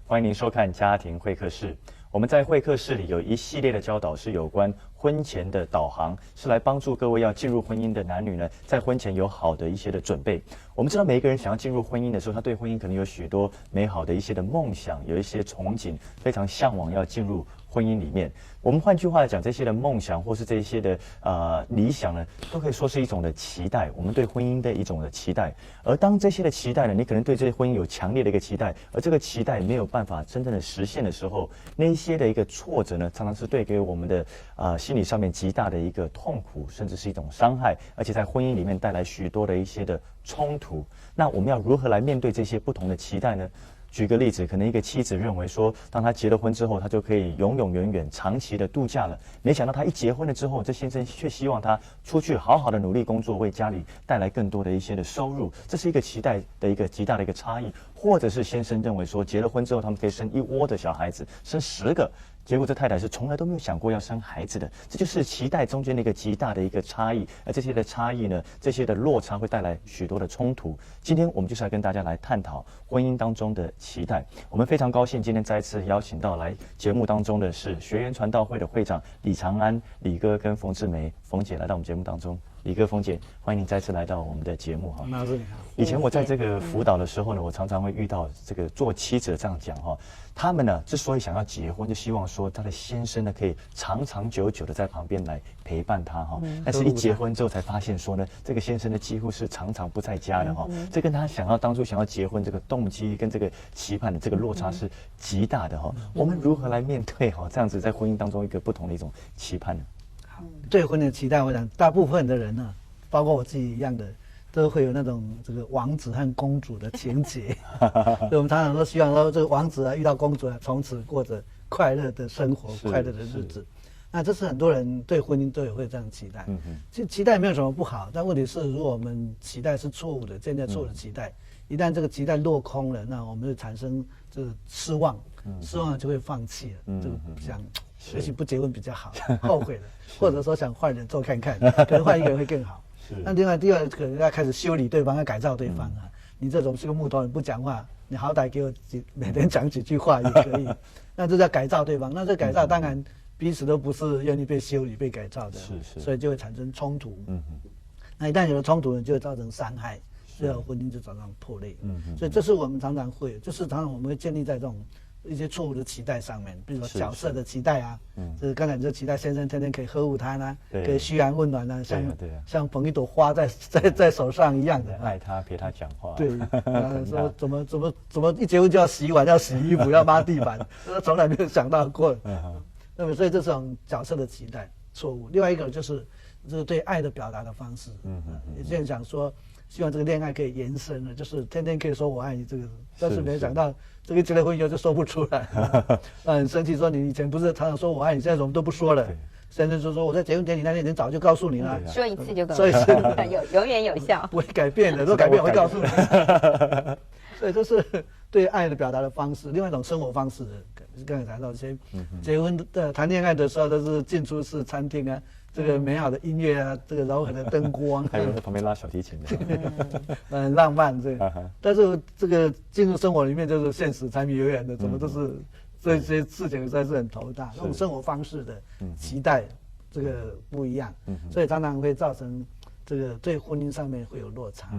欢迎您收看家庭会客室。我们在会客室里有一系列的教导是有关婚前的导航，是来帮助各位要进入婚姻的男女呢，在婚前有好的一些的准备。我们知道每一个人想要进入婚姻的时候，他对婚姻可能有许多美好的一些的梦想，有一些憧憬，非常向往要进入婚姻里面。我们换句话来讲，这些的梦想或是这些的理想呢，都可以说是一种的期待，我们对婚姻的一种的期待。而当这些的期待呢，你可能对这些婚姻有强烈的一个期待，而这个期待没有办法真正的实现的时候，那一些的一个挫折呢，常常是对给我们的心理上面极大的一个痛苦，甚至是一种伤害，而且在婚姻里面带来许多的一些的冲突。那我们要如何来面对这些不同的期待呢？举个例子，可能一个妻子认为说，当她结了婚之后，她就可以永永远远长期的度假了。没想到她一结婚了之后，这先生却希望她出去好好的努力工作，为家里带来更多的一些的收入。这是一个期待的一个极大的一个差异。或者是先生认为说，结了婚之后他们可以生一窝的小孩子，生10个。结果这太太是从来都没有想过要生孩子的，这就是期待中间的一个极大的一个差异。而这些的差异呢，这些的落差会带来许多的冲突。今天我们就是来跟大家来探讨婚姻当中的期待。我们非常高兴今天再一次邀请到来节目当中的是学员传道会的会长李长安、李哥跟冯志梅冯姐来到我们节目当中。李哥、冯姐，欢迎您再次来到我们的节目哈。老师你好。以前我在这个辅导的时候呢，我常常会遇到这个做妻子的这样讲哈，他们呢之所以想要结婚，就希望说他的先生呢可以长长久久的在旁边来陪伴他哈。但是一结婚之后才发现说呢，这个先生呢几乎是常常不在家的哈。这跟他当初想要结婚这个动机跟这个期盼的这个落差是极大的哈。我们如何来面对哈这样子在婚姻当中一个不同的一种期盼呢？对婚的期待，我想大部分的人呢，包括我自己一样的，都会有那种这个王子和公主的情节。所以我们常常都希望说，这个王子啊遇到公主啊，从此过着快乐的生活、快乐的日子。那这是很多人对婚姻都有会这样期待。其实期待没有什么不好，但问题是，如果我们期待是错误的，建立错误的期待，一旦这个期待落空了，那我们就产生这个失望，失望了就会放弃了，就想。也许不结婚比较好，后悔了，或者说想换人做看看，可能换一个人会更好。那另外第二，可能要开始修理对方，要改造对方啊。你这种是个木头人，不讲话，你好歹给我每天讲几句话也可以。那这叫改造对方。那这改造当然彼此都不是愿意被修理、被改造的，所以就会产生冲突。那一旦有了冲突呢，就会造成伤害，最后婚姻就早上破裂。所以这是我们常常会，就是常常我们会建立在这种一些错误的期待上面，比如说角色的期待啊，就是刚才你就期待先生天天可以呵护他呢，可以嘘寒问暖呢，像捧一朵花在手上一样的，爱他陪他讲话。对，说怎么一结婚就要洗碗、要洗衣服、要抹地板，从来没有想到过。那么所以这种角色的期待错误。另外一个就是对爱的表达的方式，有些人想说，希望这个恋爱可以延伸了，就是天天可以说我爱你这个，但是没想到这个结了婚以后就说不出来，很生气，说你以前不是常常说我爱你，现在怎么都不说了？先生就说我在结婚典礼那天已经早就告诉你了，说一次就够了，说一次永远有效，不会改变的，如果改变我会告诉你。所以这是对爱的表达的方式。另外一种生活方式，刚才谈到一些结婚的谈恋爱的时候都是进出式餐厅啊。这个美好的音乐啊，这个柔和的灯光，还有人在旁边拉小提琴的，很浪漫这个。但是这个进入生活里面就是现实柴米油盐的，怎么都是这些事情实在是很头大。那种生活方式的期待，这个不一样，所以常常会造成这个对婚姻上面会有落差。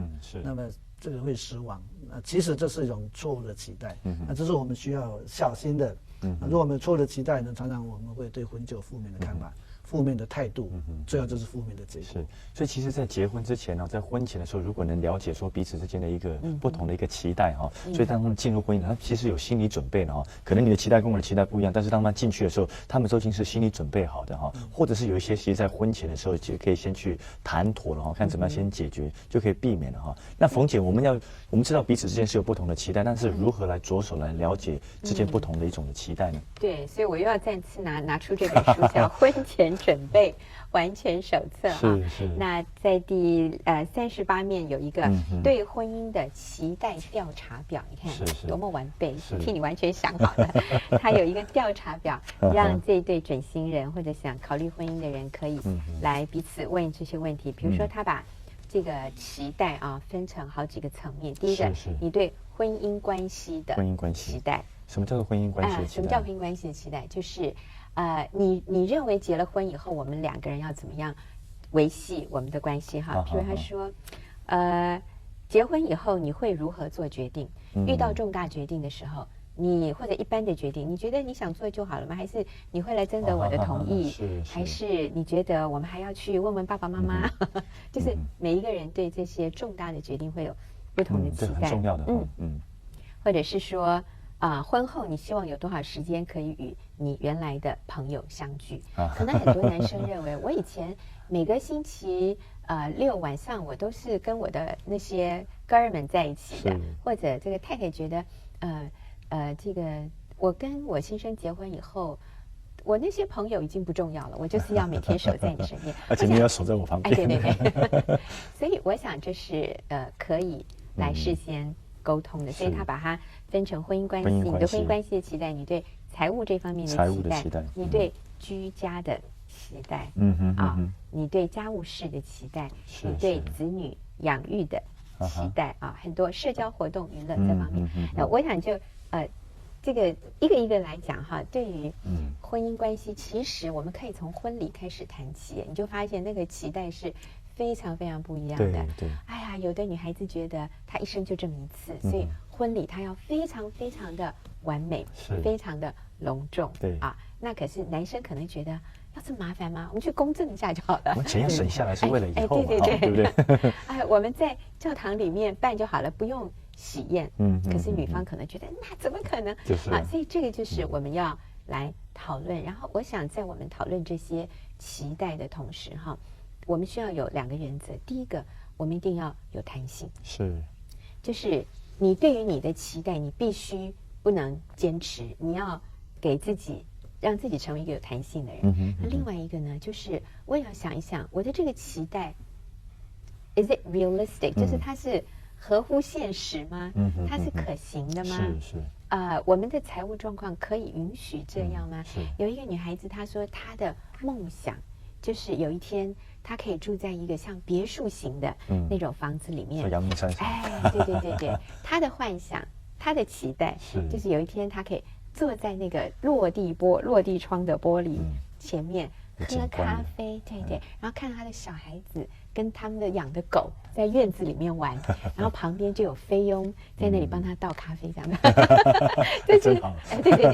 那么这个会失望。其实这是一种错误的期待，那这是我们需要小心的。如果我们有错误的期待呢，常常我们会对婚就有负面的看法。负面的态度，最后就是负面的结果。是，所以其实，在结婚之前呢，在婚前的时候，如果能了解说彼此之间的一个不同的一个期待哈，所以当他们进入婚姻，他其实有心理准备的哈。可能你的期待跟我的期待不一样，但是当他们进去的时候，他们都已经是心理准备好的哈。或者是有一些，其实在婚前的时候就可以先去谈妥了哈，看怎么样先解决，就可以避免了哈。那冯姐，我们知道彼此之间是有不同的期待，但是如何来着手来了解之间不同的一种的期待呢？对，所以我又要再次拿出这本书，叫《婚前准备完全手册》哈。是。那在第38面有一个对婚姻的期待调查表，你看多么完备，替你完全想好了。它有一个调查表，让这对准新人或者想考虑婚姻的人可以来彼此问这些问题。比如说，他把这个期待啊分成好几个层面。第一个，你对婚姻关系的期待。什么叫做婚姻关系的期待？什么叫婚姻关系的期待？就是你认为结了婚以后，我们两个人要怎么样维系我们的关系哈？比如他说，结婚以后你会如何做决定？遇到重大决定的时候。你或者一般的决定，你觉得你想做就好了吗？还是你会来征得我的同意？还是你觉得我们还要去问问爸爸妈妈？就是每一个人对这些重大的决定会有不同的期待，很重要的。或者是说婚后你希望有多少时间可以与你原来的朋友相聚？可能很多男生认为，我以前每个星期6晚上我都是跟我的那些哥儿们在一起的，或者这个太太觉得这个我跟我先生结婚以后，我那些朋友已经不重要了，我就是要每天守在你身边，而且你要守在我旁边。对对对。所以我想这是可以来事先沟通的，所以他把它分成婚姻关系，你对婚姻关系的期待，你对财务这方面的期待，你对居家的期待，你对家务事的期待，你对子女养育的期待很多社交活动、娱乐这方面。我想就这个一个一个来讲哈。对于婚姻关系，其实我们可以从婚礼开始谈起，你就发现那个期待是非常非常不一样的。对，哎呀，有的女孩子觉得她一生就这么一次，所以婚礼她要非常非常的完美，非常的隆重。对那可是男生可能觉得要这么麻烦吗？我们去公证一下就好了。我们钱要省下来是为了以后嘛，对不对？我们在教堂里面办就好了，不用喜宴。可是女方可能觉得那怎么可能？所以这个就是我们要来讨论。然后我想在我们讨论这些期待的同时我们需要有2个原则。第一个，我们一定要有弹性，就是你对于你的期待，你必须不能坚持，你要给自己让自己成为一个有弹性的人。那另外一个呢，就是我也要想一想，我的这个期待 ，is it realistic？就是它是合乎现实吗？它是可行的吗？我们的财务状况可以允许这样吗？有一个女孩子，她说她的梦想就是有一天她可以住在一个像别墅型的那种房子里面，阳明山上。对，她的幻想，她的期待就是有一天她可以坐在那个落地窗的玻璃前面喝咖啡，对，然后看到他的小孩子跟他们的养的狗在院子里面玩，然后旁边就有菲佣在那里帮他倒咖啡，这样的。这是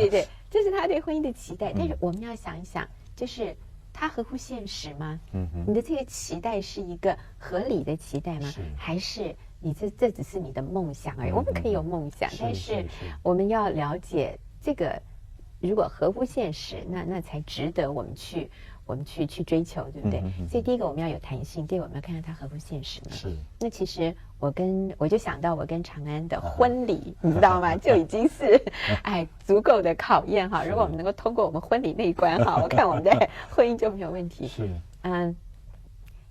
对，这是他对婚姻的期待。但是我们要想一想，就是它合乎现实吗？你的这个期待是一个合理的期待吗？还是你这只是你的梦想而已？我们可以有梦想，但是我们要了解这个，如果合乎现实，那才值得我们去追求，对不对？所以第一个我们要有弹性，第二个我们要看看它合乎现实吗？那其实我就想到我跟长安的婚礼，你知道吗？就已经是足够的考验哈。如果我们能够通过我们婚礼那一关哈，我看我们的婚姻就没有问题。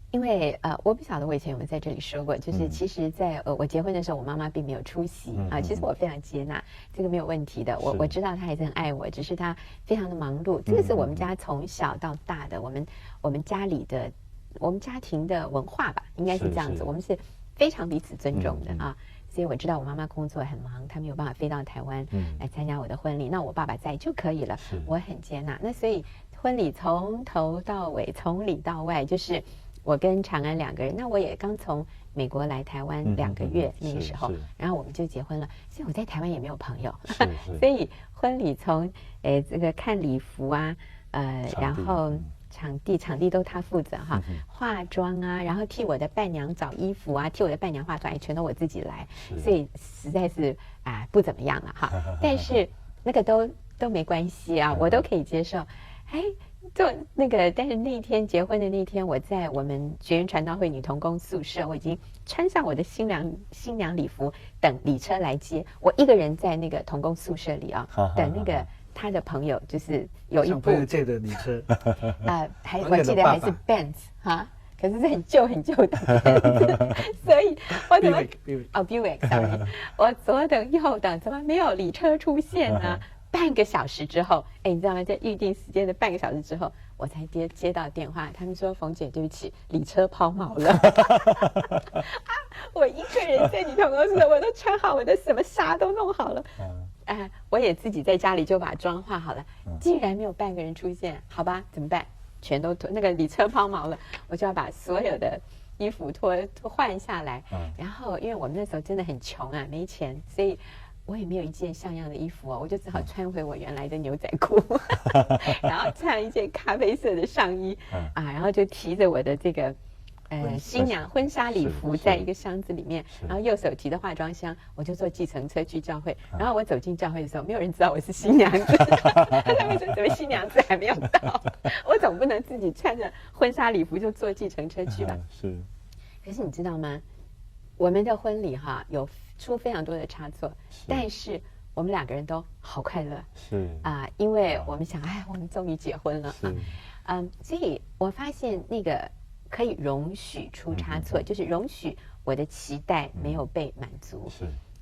因为我不晓得我以前有没有在这里说过，就是其实在我结婚的时候，我妈妈并没有出席其实我非常接纳，这个没有问题的。我知道她还是很爱我，只是她非常的忙碌。这个是我们家从小到大的，我们家庭的文化吧，应该是这样子。我们是非常彼此尊重的所以我知道我妈妈工作很忙，她没有办法飞到台湾来参加我的婚礼，那我爸爸在就可以了，我很接纳。那所以婚礼从头到尾，从里到外，就是我跟长安2个人，那我也刚从美国来台湾2个月那个时候，然后我们就结婚了。所以我在台湾也没有朋友，所以婚礼从这个看礼服然后场地都他负责化妆然后替我的伴娘找衣服替我的伴娘化妆全都我自己来，所以实在是不怎么样了但是那个都没关系我都可以接受。就那个，但是那天结婚的那天，我在我们学员传道会女同工宿舍，我已经穿上我的新娘礼服，等礼车来接。我一个人在那个同工宿舍里等那个他的朋友，就是有一部借的礼车我记得还是 Benz 可是是很旧的 Benz 所以我怎么Buick，sorry， 我左等右等，怎么没有礼车出现呢？半个小时之后，你知道吗？在预定时间的半个小时之后，我才接到电话，他们说冯姐，对不起，礼车抛锚了。我一个人在女同公司，我都穿好我的什么纱都弄好了，我也自己在家里就把妆化好了，既然没有半个人出现，好吧，怎么办？全都脱，那个里车抛锚了，我就要把所有的衣服换下来。然后因为我们那时候真的很穷啊，没钱，所以我也没有一件像样的衣服哦，我就只好穿回我原来的牛仔裤，然后穿一件咖啡色的上衣，然后就提着我的这个新娘婚纱礼服在一个箱子里面，然后右手提着化妆箱，我就坐计程车去教会。然后我走进教会的时候，没有人知道我是新娘子，他们说怎么新娘子还没有到？我总不能自己穿着婚纱礼服就坐计程车去吧？是。可是你知道吗？我们的婚礼有出非常多的差错，但是我们2个人都好快乐。是因为我们想，我们终于结婚了啊。所以我发现那个可以容许出差错，就是容许我的期待没有被满足，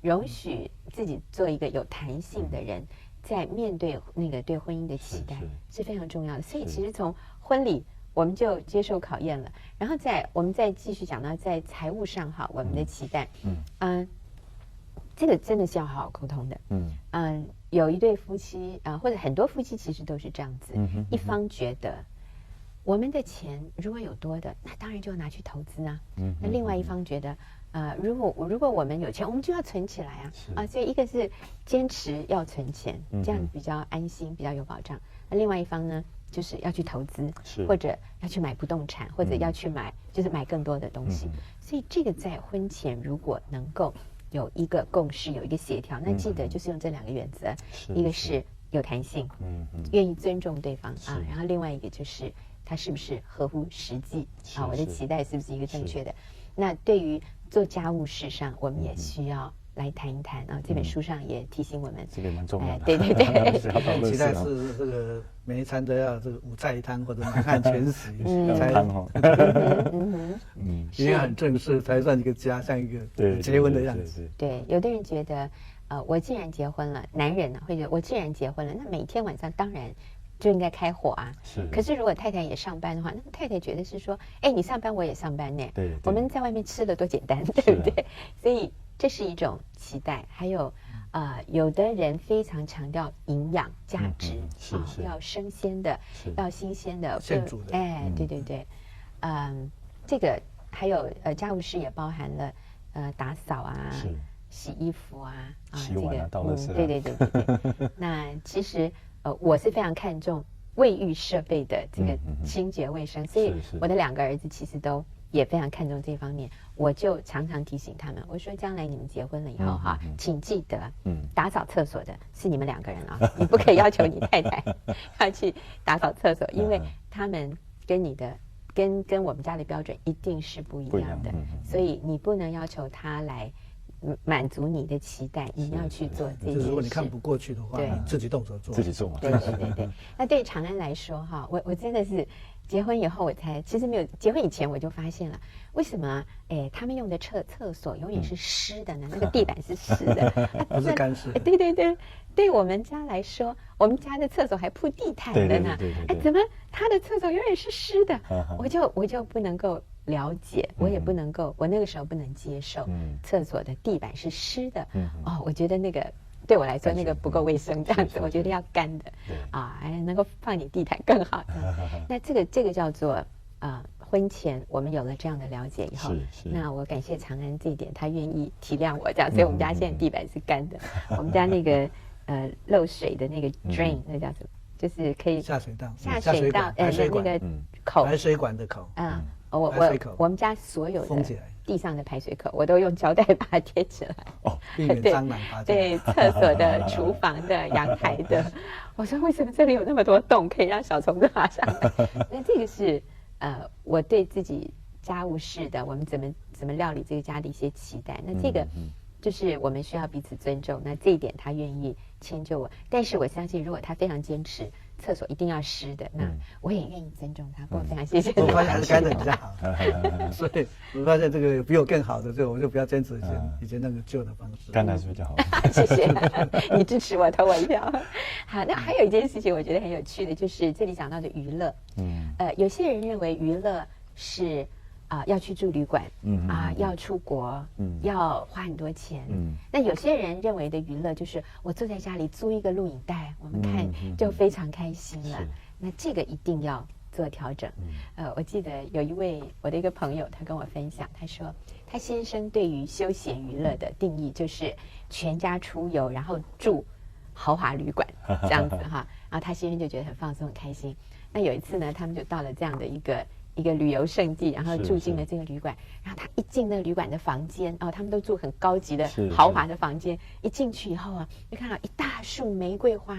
容许自己做一个有弹性的人，在面对那个对婚姻的期待是非常重要的。所以其实从婚礼我们就接受考验了，然后我们再继续讲到在财务上我们的期待，这个真的是要好好沟通的。有一对夫妻或者很多夫妻其实都是这样子，一方觉得我们的钱如果有多的，那当然就要拿去投资啊。那另外一方觉得，如果我们有钱，我们就要存起来啊。所以一个是坚持要存钱，这样比较安心，比较有保障。那另外一方呢，就是要去投资，或者要去买不动产，或者要去买更多的东西。所以这个在婚前如果能够有一个共识，有一个协调，那记得就是用这2个原则，一个是有弹性，愿意尊重对方然后另外一个就是它是不是合乎实际我的期待是不是一个正确的。那对于做家务事上，我们也需要来谈一谈这本书上也提醒我们，这个蛮重要的。对，期待是这个每一餐都要这个5菜1汤或者满汉全席，才一定要很正式才算一个家，像一个结婚的样子。对，有的人觉得我既然结婚了，男人会觉得我既然结婚了，那每天晚上当然就应该开火啊。可是如果太太也上班的话，那太太觉得是说，你上班我也上班呢，我们在外面吃的多简单，对不对？所以这是一种期待。还有有的人非常强调营养价值，要生鲜的，要新鲜的，现煮的。对，这个还有家务事也包含了打扫洗衣服洗碗倒垃圾对。那其实我是非常看重卫浴设备的这个清洁卫生，所以我的2个儿子其实都也非常看重这方面。我就常常提醒他们，我说将来你们结婚了以后请记得打扫厕所的是你们2个人你不可以要求你太太要去打扫厕所，因为他们跟你的跟我们家的标准一定是不一样的，所以你不能要求他来满足你的期待，你要去做这件事。如果你看不过去的话，自己动手做，自己做嘛。对。那对长安来说我真的是结婚以后我才，其实没有结婚以前我就发现了，为什么他们用的厕所永远是湿的呢？那个地板是湿的，不是干湿。对我们家来说，我们家的厕所还铺地毯的呢。怎么他的厕所永远是湿的？我就不能够了解，我也不能够，我那个时候不能接受厕所的地板是湿的。我觉得那个对我来说那个不够卫生，这样子我觉得要干的能够放点地毯更好。那这个叫做婚前我们有了这样的了解以后，那我感谢长安这一点，他愿意体谅我这样，所以我们家现在地板是干的。我们家那个漏水的那个 drain 那叫什么？就是可以下水道那个口排水管的口我们家所有的地上的排水口，我都用胶带把它贴起来，避免蟑螂爬进来。对，厕所的、厨房的、阳台的，我说为什么这里有那么多洞可以让小虫子爬上来？那这个是我对自己家务事的，我们怎么料理这个家的一些期待。那这个就是我们需要彼此尊重。那这一点他愿意迁就我，但是我相信如果他非常坚持厕所一定要湿的，那我也愿意尊重他。不过非常谢谢你。我发现还是干的比较好，所以我发现这个比我更好的，我就不要坚持以前那个旧的方式。干的还是比较好。谢谢你支持我，投我一票。好，那还有一件事情我觉得很有趣的，就是这里讲到的娱乐。有些人认为娱乐是要去住旅馆，要出国，要花很多钱。那有些人认为的娱乐就是我坐在家里租一个录影带，我们看就非常开心了。那这个一定要做调整。我记得有一位我的一个朋友，他跟我分享，他说他先生对于休闲娱乐的定义就是全家出游，然后住豪华旅馆这样子哈。然后他先生就觉得很放松很开心。那有一次呢，他们就到了这样的一个旅游胜地，然后住进了这个旅馆。然后他一进那个旅馆的房间，他们都住很高级的豪华的房间。一进去以后啊，就看到一大束玫瑰花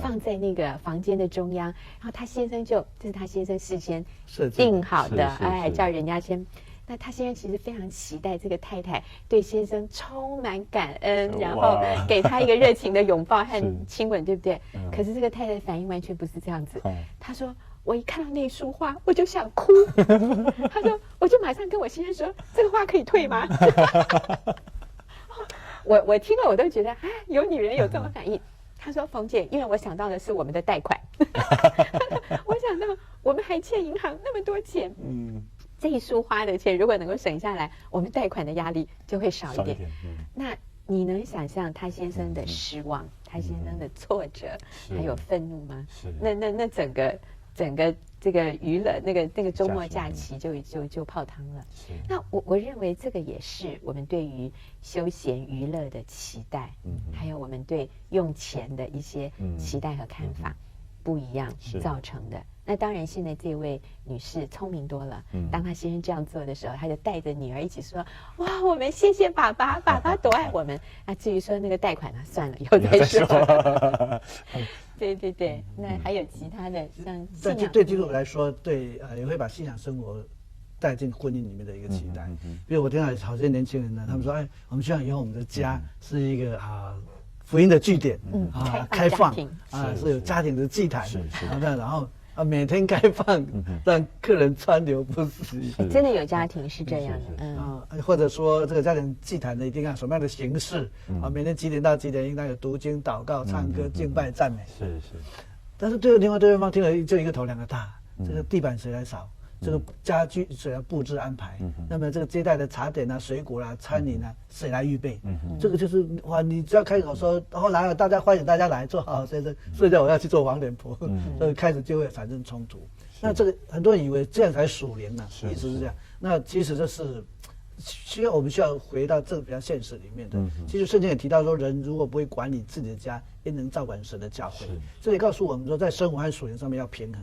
放在那个房间的中央。然后他先生这是他先生事先定好的，叫人家先。那他先生其实非常期待这个太太对先生充满感恩，然后给他一个热情的拥抱和亲吻，对不对？可是这个太太的反应完全不是这样子。他说：“我一看到那束花，我就想哭。”他说：“我就马上跟我先生说，这个花可以退吗？”我听了我都觉得，有女人有这种反应。他说：“冯姐，因为我想到的是我们的贷款，我想到我们还欠银行那么多钱。”这一束花的钱如果能够省下来，我们贷款的压力就会少一点。那你能想象他先生的失望，他先生的挫折，还有愤怒吗？那整个这个娱乐那个周末假期就泡汤了。那我认为这个也是我们对于休闲娱乐的期待，还有我们对用钱的一些期待和看法不一样造成的。那当然，现在这位女士聪明多了。当她先生这样做的时候，她就带着女儿一起说：“哇，我们谢谢爸爸，爸爸多爱我们。”那至于说那个贷款呢，算了，以后再说。对，那还有其他的像信仰。对基督徒来说，也会把信仰生活带进婚姻里面的一个期待。比如我听到好些年轻人呢，他们说：“我们希望以后我们的家是一个福音的据点，开放是有家庭的祭坛，然后。”每天开放，让客人川流不息。真的有家庭是这样的，或者说这个家庭祭坛的一定要什么样的形式每天几点到几点应该有读经、祷告、唱歌、敬拜、赞美。是。但是对方听了就一个头两个大，这个地板谁来扫？这个家居谁来布置安排？那么这个接待的茶点水果餐饮谁来预备？这个就是你只要开口说，然后大家欢迎大家来，做好先生，睡觉我要去做黄脸婆，所以开始就会产生冲突。那这个很多人以为这样才属灵呢，意思是这样。那其实这是我们需要回到这个比较现实里面的。其实圣经也提到说，人如果不会管理自己的家，也能照管神的教会。这里告诉我们说，在生活和属灵上面要平衡，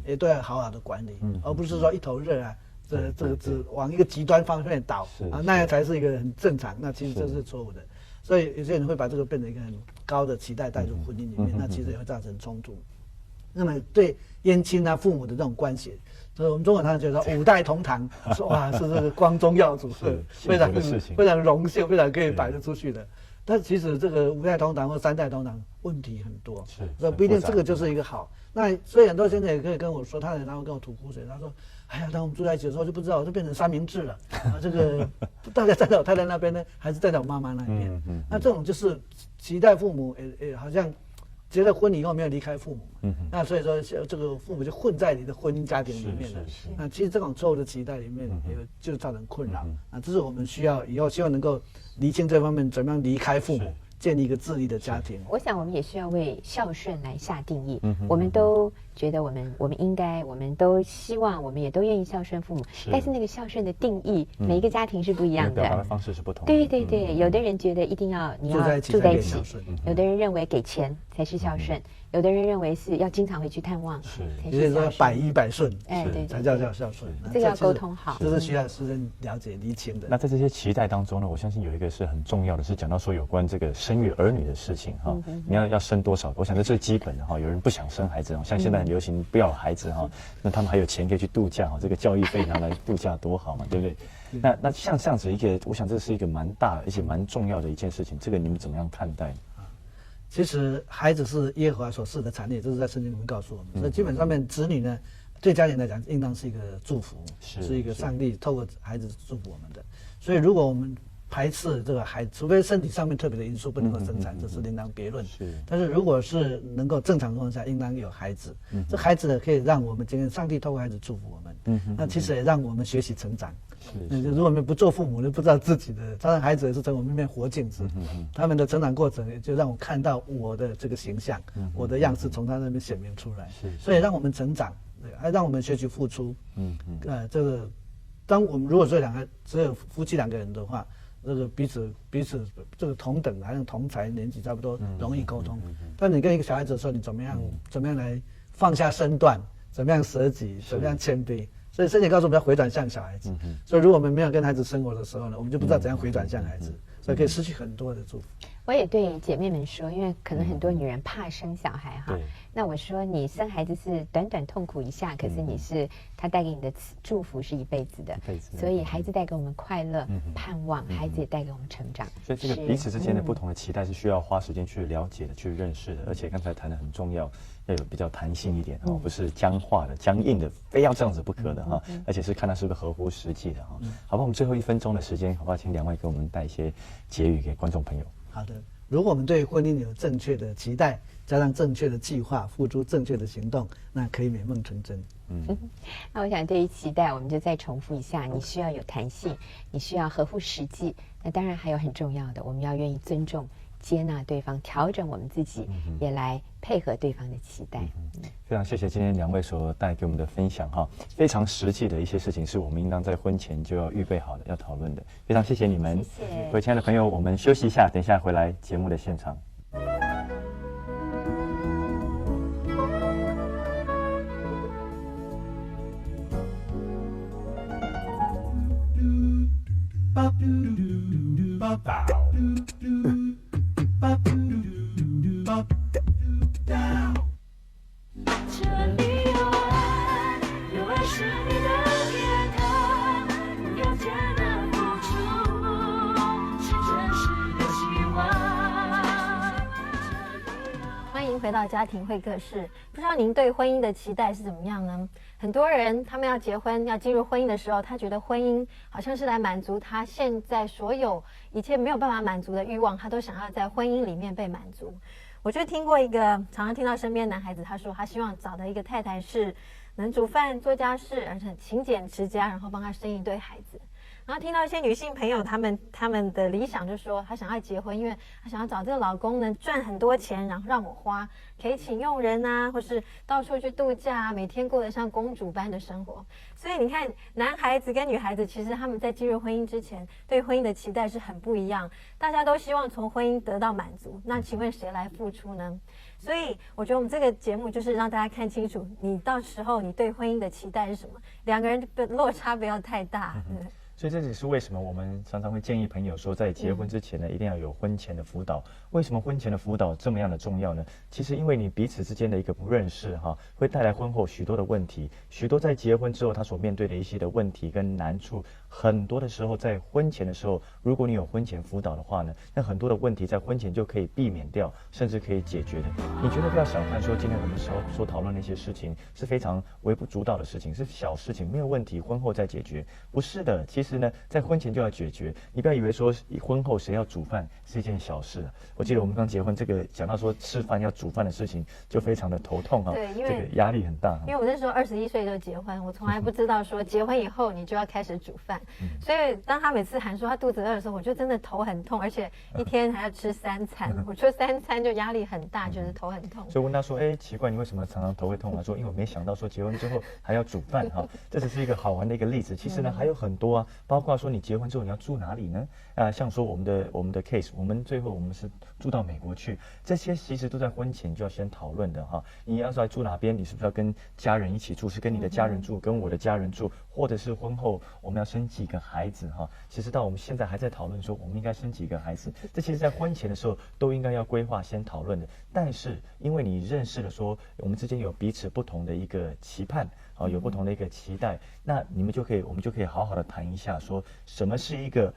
也都要好好的管理，而不是说一头热只往一个极端方面倒那样才是一个很正常。那其实这是错误的。所以有些人会把这个变成一个很高的期待带入婚姻里面，那其实也会造成冲突。那么对姻亲父母的这种关系，所以我们中国常常觉得5代同堂，说哇是这个光宗耀祖，是非常荣幸，非常可以摆得出去的。但其实这个5代同堂或3代同堂问题很多，所以不一定这个就是一个好。那所以很多先生也可以跟我说，然后跟我吐苦水，他说：“哎呀，当我们住在一起的时候就不知道，就变成三明治了这个大家站在我太太那边呢，还是站在我妈妈那边？那这种就是期待父母好像。”结了婚以后没有离开父母，那所以说这个父母就混在你的婚姻家庭里面了。那其实这种错误的期待里面，就造成困扰。这是我们需要以后希望能够厘清这方面，怎么样离开父母，建立一个自立的家庭。我想我们也需要为孝顺来下定义。我们都觉得我们应该，我们都希望，我们也都愿意孝顺父母。但是那个孝顺的定义，每一个家庭是不一样的，表达的方式是不同的。对，有的人觉得一定要你要住在一起，有的人认为给钱才是孝顺，有的人认为是要经常回去探望，也就是说百依百顺，对，才叫孝顺。这个要沟通好，这是需要私人了解厘清的。那在这些期待当中呢，我相信有一个是很重要的，是讲到说有关这个生育儿女的事情你要生多少？我想这是最基本的有人不想生孩子像现在很流行不要孩子那他们还有钱可以去度假这个教育费拿来度假多好嘛，对不对？那像这样子一个，我想这是一个蛮大而且蛮重要的一件事情，这个你们怎么样看待？其实孩子是耶和华所赐的产业，这是在圣经里面告诉我们。所以基本上面子女呢，对家庭来讲，应当是一个祝福，是一个上帝透过孩子祝福我们的。所以如果我们排斥这个孩子，除非身体上面特别的因素不能够生产，这是另当别论。是，但是如果是能够正常状况下，应当有孩子。这孩子呢，可以让我们今天上帝透过孩子祝福我们。那其实也让我们学习成长。如果我们不做父母，就不知道自己的，当然孩子也是在我们面前活镜子。他们的成长过程也就让我看到我的这个形象，我的样式从他那边显明出来。所以让我们成长，还让我们学习付出。这个。当我们如果说只有夫妻2个人的话，这个彼此这个同等，好像同才年纪差不多，容易沟通。但你跟一个小孩子的时候，你怎么样来放下身段，怎么样舍己，怎么样谦卑？所以圣经告诉我们要回转向小孩子。所以如果我们没有跟孩子生活的时候呢，我们就不知道怎样回转向孩子，所以可以失去很多的祝福。我也对姐妹们说，因为可能很多女人怕生小孩哈，那我说你生孩子是短短痛苦一下，可是他带给你的祝福是一辈子的，所以孩子带给我们快乐、盼望，孩子也带给我们成长。所以这个彼此之间的不同的期待是需要花时间去了解的、去认识的，而且刚才谈的很重要，要有比较弹性一点不是僵化的、僵硬的，非要这样子不可的哈，而且是看它是不是合乎实际的哈。好吧，我们最后1分钟的时间，好不好？请2位给我们带一些结语给观众朋友。好的，如果我们对婚姻有正确的期待，加上正确的计划，付出正确的行动，那可以美梦成真。那我想对于期待，我们就再重复一下：你需要有弹性，你需要合乎实际。那当然还有很重要的，我们要愿意尊重、接纳对方，调整我们自己，也来配合对方的期待。非常谢谢今天2位所带给我们的分享哈，非常实际的一些事情是我们应当在婚前就要预备好的，要讨论的。非常谢谢你们，谢谢各位亲爱的朋友，我们休息一下，等一下回来节目的现场。这里有爱，有爱是你的天堂，有坚韧付出，是真实的希望。欢迎回到家庭会客室。不知道您对婚姻的期待是怎么样呢？很多人他们要结婚、要进入婚姻的时候，他觉得婚姻好像是来满足他现在所有一切没有办法满足的欲望，他都想要在婚姻里面被满足。我就听过一个，常常听到身边男孩子他说，他希望找的一个太太是能煮饭、做家事，而且很勤俭持家，然后帮他生一堆孩子。然后听到一些女性朋友，她们的理想就是说，她想要结婚，因为她想要找这个老公能赚很多钱，然后让我花，可以请佣人啊，或是到处去度假啊，每天过得像公主般的生活。所以你看，男孩子跟女孩子其实他们在进入婚姻之前，对婚姻的期待是很不一样。大家都希望从婚姻得到满足，那请问谁来付出呢？所以我觉得我们这个节目就是让大家看清楚，你到时候你对婚姻的期待是什么，2个人的落差不要太大。所以这也是为什么我们常常会建议朋友说，在结婚之前呢，一定要有婚前的辅导。为什么婚前的辅导这么样的重要呢？其实因为你彼此之间的一个不认识哈，会带来婚后许多的问题，许多在结婚之后他所面对的一些的问题跟难处，很多的时候在婚前的时候，如果你有婚前辅导的话呢，那很多的问题在婚前就可以避免掉，甚至可以解决的。你绝对不要小看说今天我们所讨论那些事情是非常微不足道的事情，是小事情，没有问题，婚后再解决。不是的，其实呢，在婚前就要解决。你不要以为说婚后谁要煮饭是一件小事。我记得我们刚结婚，这个讲到说吃饭要煮饭的事情，就非常的头痛哈。对，因为这个压力很大。因为我那时候21岁就结婚，我从来不知道说结婚以后你就要开始煮饭，所以当他每次喊说他肚子饿的时候，我就真的头很痛，而且一天还要吃3餐。我说3餐就压力很大，就是头很痛。所以问他说：“哎，奇怪，你为什么常常头会痛啊？”说：“因为我没想到说结婚之后还要煮饭哈。”这只是一个好玩的一个例子。其实呢还有很多啊，包括说你结婚之后你要住哪里呢？像说我们的 case， 我们最后我们是住到美国去，这些其实都在婚前就要先讨论的哈。你要是来住哪边，你是不是要跟家人一起住？是跟你的家人住，跟我的家人住，或者是婚后我们要生几个孩子哈？其实到我们现在还在讨论说我们应该生几个孩子，这其实在婚前的时候都应该要规划先讨论的。但是因为你认识了说我们之间有彼此不同的一个期盼。有不同的一个期待，那我们就可以好好的谈一下，说什么是一个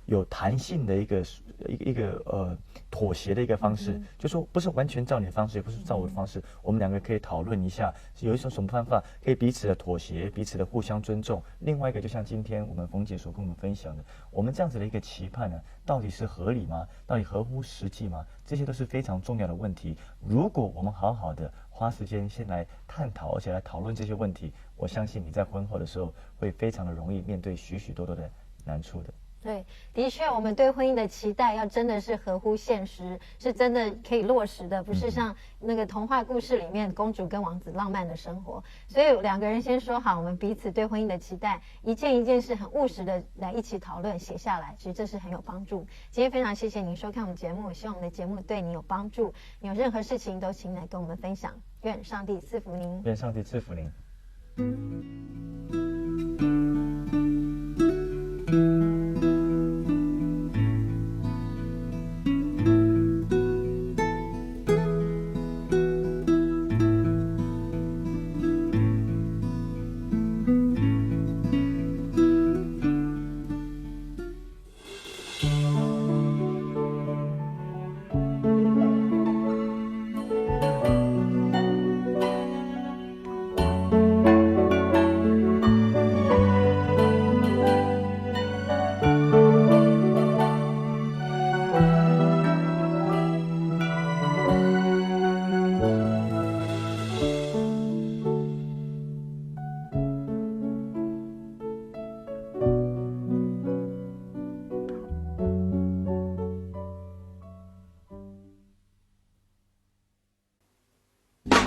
有弹性的一个妥协的一个方式，就说不是完全照你的方式，也不是照我的方式，我们两个可以讨论一下，有一种什么方法可以彼此的妥协，彼此的互相尊重。另外一个，就像今天我们冯姐所跟我们分享的，我们这样子的一个期盼呢，到底是合理吗？到底合乎实际吗？这些都是非常重要的问题。如果我们好好的花时间先来探讨，而且来讨论这些问题，我相信你在婚后的时候会非常的容易面对许许多多的难处的。对，的确，我们对婚姻的期待要真的是合乎现实，是真的可以落实的，不是像那个童话故事里面公主跟王子浪漫的生活。所以两个人先说好，我们彼此对婚姻的期待，一件一件事很务实的来一起讨论，写下来，其实这是很有帮助。今天非常谢谢您收看我们节目，希望我们的节目对你有帮助。你有任何事情都请来跟我们分享。愿上帝赐福您。愿上帝赐福您。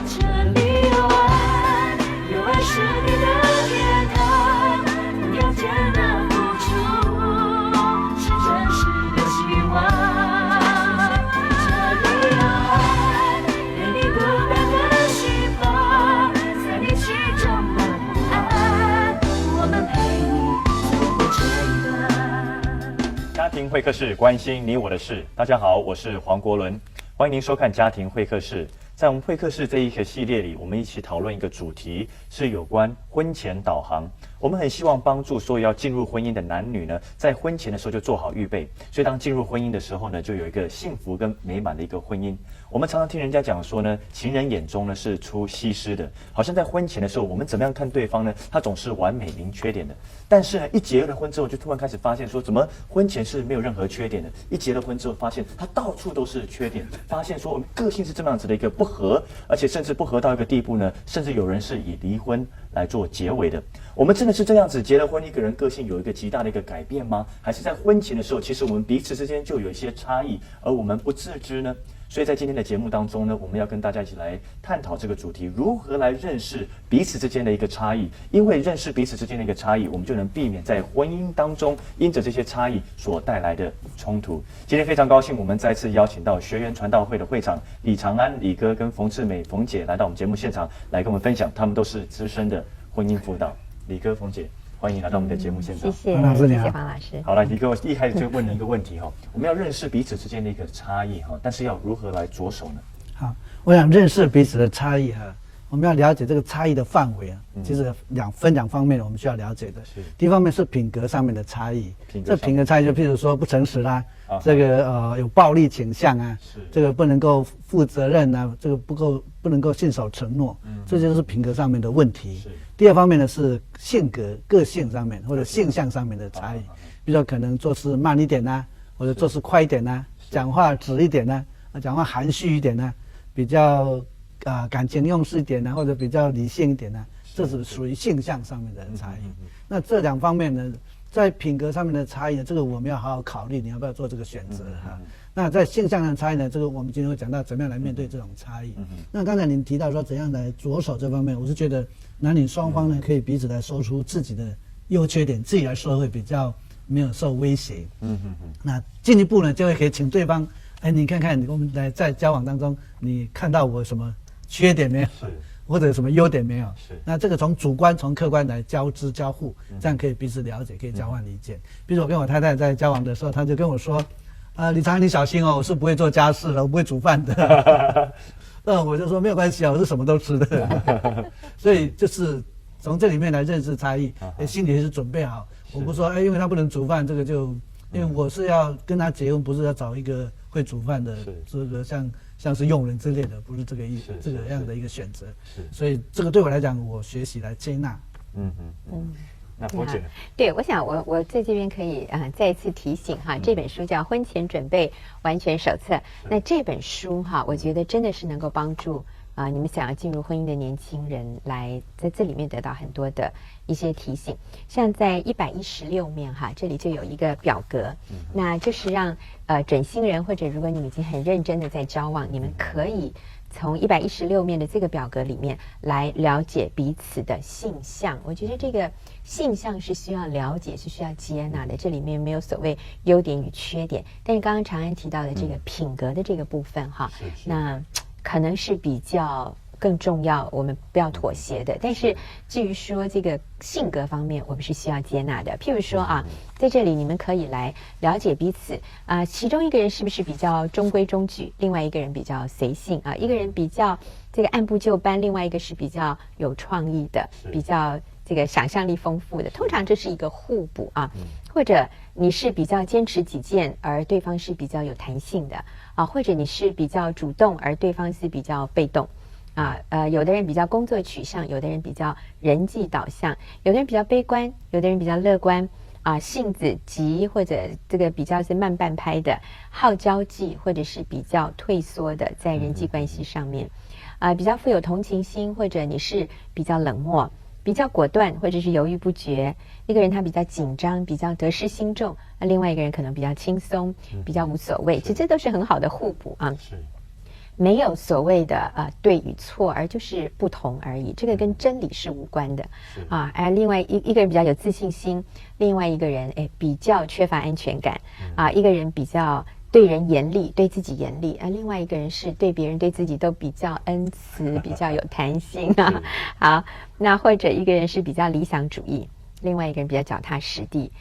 这里有爱，有爱是你的天堂，无条件的付出是真实的希望。这里有爱，给你孤单的心房，在你心中的不安，我们陪你走过这一段。家庭会客室，关心你我的事。大家好，我是黄国伦，欢迎您收看家庭会客室。在我们会客室这一个系列里，我们一起讨论一个主题，是有关婚前导航。我们很希望帮助所有要进入婚姻的男女呢，在婚前的时候就做好预备，所以当进入婚姻的时候呢，就有一个幸福跟美满的一个婚姻。我们常常听人家讲说呢，情人眼中呢是出西施的，好像在婚前的时候，我们怎么样看对方呢？他总是完美零缺点的。但是呢，一结了婚之后，就突然开始发现说，怎么婚前是没有任何缺点的，一结了婚之后，发现他到处都是缺点，发现说我们个性是这么样子的一个不合，而且甚至不合到一个地步呢，甚至有人是以离婚来做结尾的。我们真的是这样子结了婚，一个人个性有一个极大的一个改变吗？还是在婚前的时候，其实我们彼此之间就有一些差异，而我们不自知呢？所以在今天的节目当中呢，我们要跟大家一起来探讨这个主题，如何来认识彼此之间的一个差异。因为认识彼此之间的一个差异，我们就能避免在婚姻当中因着这些差异所带来的冲突。今天非常高兴，我们再次邀请到学员传道会的会长李长安李哥跟冯志美冯姐来到我们节目现场，来跟我们分享，他们都是资深的婚姻辅导。李哥、冯姐，欢迎来到我们的节目现场。谢谢黄老师你好。谢谢黄老师。好了，李哥，我一开始就问你一个问题哈，我们要认识彼此之间的一个差异哈，但是要如何来着手呢？好，我想认识彼此的差异哈，我们要了解这个差异的范围啊，其实分两方面我们需要了解的。是第一方面是品格上面的差异，品格上这品格差异就譬如说不诚实啦，啊这个有暴力倾向啊，是这个不能够负责任啊，这个不能够信守承诺，这就是品格上面的问题是。第二方面呢是性格、个性上面或者性向上面的差异，比如说可能做事慢一点呐，或者做事快一点呐，讲话直一点呐，讲话含蓄一点呐，比较感情用事一点呐，或者比较理性一点呐，这是属于性向上面的差异。那这两方面呢，在品格上面的差异呢，这个我们要好好考虑，你要不要做这个选择哈？那在性向上的差异呢，这个我们今天会讲到怎么样来面对这种差异。那刚才您提到说怎样来着手这方面，我是觉得男女双方呢可以彼此来说出自己的优缺点，自己来说会比较没有受威胁。那进一步呢，就会可以请对方，哎，你看看我们在交往当中，你看到我什么缺点没有？是。或者有什么优点没有？是。那这个从主观、从客观来交织交互，这样可以彼此了解，可以交换意见。比如我跟我太太在交往的时候，她就跟我说：“李长安，你小心哦，我是不会做家事的，我不会煮饭的。”我就说没有关系啊，我是什么都吃的。所以就是从这里面来认识差异，心里是准备好。我不说，因为他不能煮饭，这个就因为我是要跟他结婚，不是要找一个会煮饭的，这个像是佣人之类的，不是这个这个样的一个选择。所以这个对我来讲，我学习来接纳。那冯姐呢？对，我想我在这边可以再一次提醒哈，这本书叫《婚前准备完全手册》。那这本书哈，我觉得真的是能够帮助你们想要进入婚姻的年轻人来在这里面得到很多的一些提醒。像在116面哈，这里就有一个表格，那就是让准新人或者如果你们已经很认真的在交往，你们可以从116面的这个表格里面来了解彼此的性向。我觉得这个性向是需要了解，是需要接纳的。这里面没有所谓优点与缺点，但是刚刚长安提到的这个品格的这个部分哈，那可能是比较更重要，我们不要妥协的。但是至于说这个性格方面，我们是需要接纳的。譬如说在这里你们可以来了解彼此其中一个人是不是比较中规中矩，另外一个人比较随性一个人比较这个按部就班，另外一个是比较有创意的，比较这个想象力丰富的。通常这是一个互补或者你是比较坚持己见，而对方是比较有弹性的或者你是比较主动，而对方是比较被动有的人比较工作取向，有的人比较人际导向，有的人比较悲观，有的人比较乐观性子急，或者这个比较是慢半拍的，好交际，或者是比较退缩的，在人际关系上面比较富有同情心，或者你是比较冷漠，比较果断，或者是犹豫不决。一个人他比较紧张，比较得失心重，那另外一个人可能比较轻松，比较无所谓。其实这都是很好的互补没有所谓的对与错，而就是不同而已。这个跟真理是无关的而另外一个人比较有自信心，另外一个人比较缺乏安全感一个人比较对人严厉，对自己严厉另外一个人是对别人对自己都比较恩慈，比较有弹性好，那或者一个人是比较理想主义，另外一个人比较脚踏实地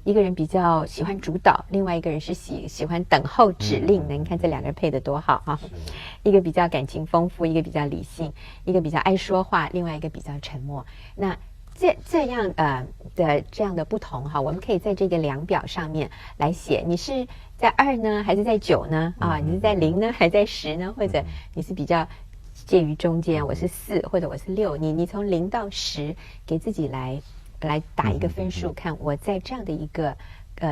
一个人比较喜欢主导，另外一个人是喜欢等候指令的。你看这两个人配得多好一个比较感情丰富，一个比较理性，一个比较爱说话，另外一个比较沉默。那这样的不同我们可以在这个量表上面来写，你是在2呢，还是在9呢你是在0呢，还是在10呢，或者你是比较介于中间，我是4或者我是6，你从0到10给自己来打一个分数，看我在这样的一个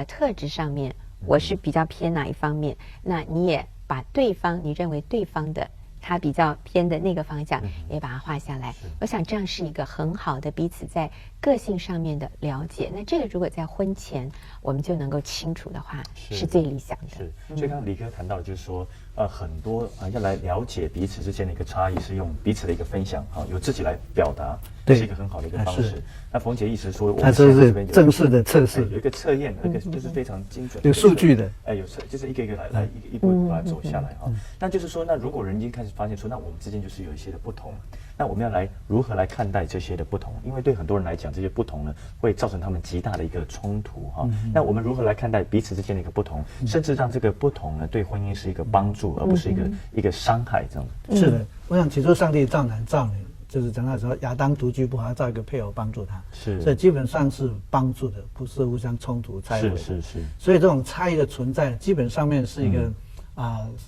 特质上面我是比较偏哪一方面，那你也把对方你认为对方的他比较偏的那个方向也把它画下来。我想这样是一个很好的彼此在个性上面的了解。那这个如果在婚前我们就能够清楚的话，是最理想的。所以刚刚李哥谈到的就是说很多要来了解彼此之间的一个差异，是用彼此的一个分享由自己来表达，是一个很好的一个方式。那冯姐意思说，它这是正式的测试，有一个测验，那个就是非常精准，有数据的，有就是一个一个来一步把它走下来那就是说，那如果人已经开始发现说，那我们之间就是有一些的不同，那我们要来如何来看待这些的不同？因为对很多人来讲，这些不同呢会造成他们极大的一个冲突那我们如何来看待彼此之间的一个不同，甚至让这个不同呢对婚姻是一个帮助，而不是一个伤害这样的？是的，我想起初上帝造男造女，就是讲到说亚当独居不好，造一个配偶帮助他，所以基本上是帮助的，不是互相冲突拆毁的。是。所以这种差异的存在，基本上面是一个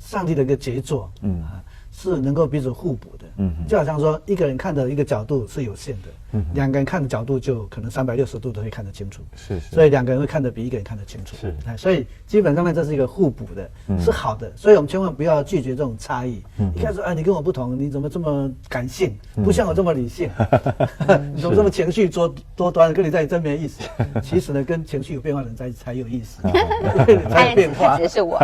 上帝的一个杰作，是能够彼此互补的。就好像说一个人看的一个角度是有限的，两个人看的角度就可能360度都会看得清楚。所以两个人会看得比一个人看得清楚。所以基本上面这是一个互补的，是好的。所以我们千万不要拒绝这种差异。一开始说你跟我不同，你怎么这么感性，不像我这么理性，你怎么这么情绪多端，跟你在一起真没意思。其实呢，跟情绪有变化的人在一起才有意思，才有变化。只是我，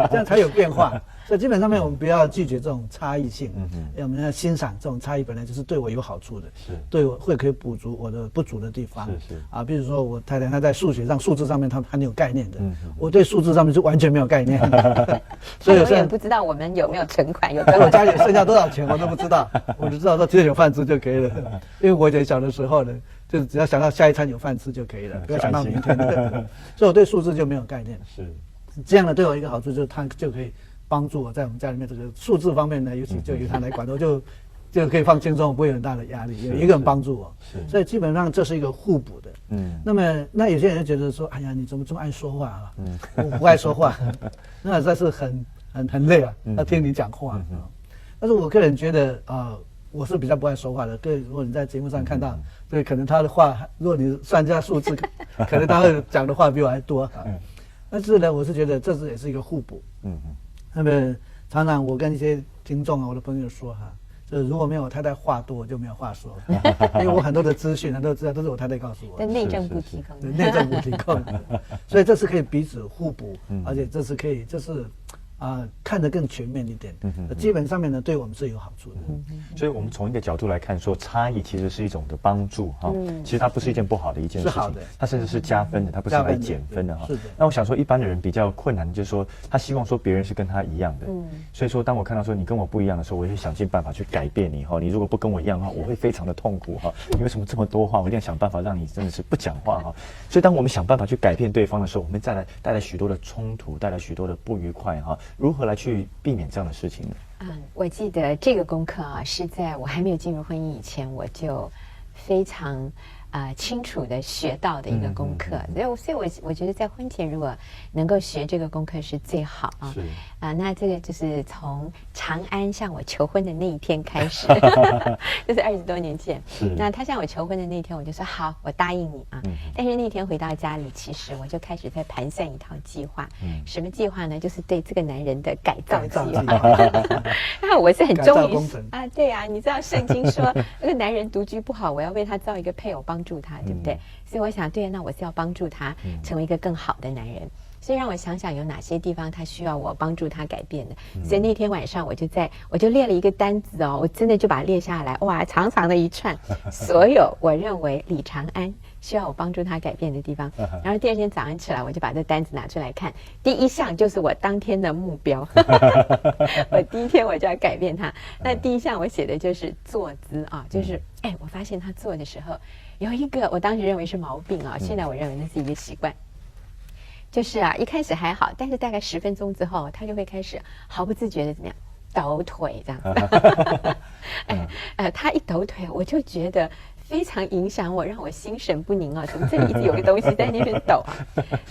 这样才有变化。所以基本上面我们不要拒绝这种差异性，我们要欣赏这种差异本来就是对我有好处的，对我可以补足我的不足的地方。比如说我太太她在数学上数字上面她很有概念的，我对数字上面就完全没有概念，所以永远不知道我们有没有存款，有我家里剩下多少钱我都不知道，我只知道说今天有饭吃就可以了。因为我以前小的时候呢，就只要想到下一餐有饭吃就可以了，不要想到明天。所以我对数字就没有概念。这样的对我一个好处就是它就可以帮助我在我们家里面这个数字方面呢，尤其就由他来管，我就就可以放轻松，不会有很大的压力，有一个人帮助我，所以基本上这是一个互补的。那么有些人觉得说，哎呀，你怎么这么爱说话啊？我不爱说话，那这是很累啊，要听你讲话。但是我个人觉得我是比较不爱说话的。对，如果你在节目上看到，对，可能他的话，如果你算一下数字，可能他会讲的话比我还多啊。但是呢，我是觉得这也是一个互补。那么常常我跟一些听众啊，我的朋友说哈，就是如果没有我太太话多，我就没有话说，因为我很多的资讯、很多的资料都是我太太告诉我的。但内政部提供的，内政部提供的，所以这是可以彼此互补，而且这是可以，就是看得更全面一点。基本上面呢，对我们是有好处的。所以我们从一个角度来看，说差异其实是一种的帮助哈。其实它不是一件不好的一件事情，它甚至是加分的，它不是来减分的哈。是的。那我想说，一般的人比较困难的就是说，他希望说别人是跟他一样的。所以说，当我看到说你跟我不一样的时候，我会想尽办法去改变你哈。你如果不跟我一样的话，我会非常的痛苦哈。你为什么这么多话？我一定要想办法让你真的是不讲话哈。所以当我们想办法去改变对方的时候，我们再带来许多的冲突，带来许多的不愉快哈。如何来去避免这样的事情呢？我记得这个功课是在我还没有进入婚姻以前，我就非常清楚的学到的一个功课。所以我觉得在婚前如果能够学这个功课是最好啊。那这个就是从长安向我求婚的那一天开始，就是20多年前。那他向我求婚的那一天，我就说好，我答应你啊。但是那天回到家里，其实我就开始在盘算一套计划。什么计划呢？就是对这个男人的改造计划。那我是很忠于对啊，你知道圣经说那个男人独居不好，我要为他造一个配偶帮助他，对不对？所以我想，对，那我是要帮助他成为一个更好的男人。所以让我想想有哪些地方他需要我帮助他改变的。所以那天晚上我就列了一个单子哦，我真的就把它列下来，哇，长长的一串，所有我认为李长安需要我帮助他改变的地方。然后第二天早上起来，我就把这单子拿出来看，第一项就是我当天的目标，我第一天我就要改变他。那第一项我写的就是坐姿啊，就是我发现他坐的时候有一个我当时认为是毛病啊，现在我认为那是一个习惯。就是一开始还好，但是大概10分钟之后，他就会开始毫不自觉的怎么样抖腿这样子。他一抖腿，我就觉得非常影响我，让我心神不宁啊！怎么这里一直有个东西在那边抖啊？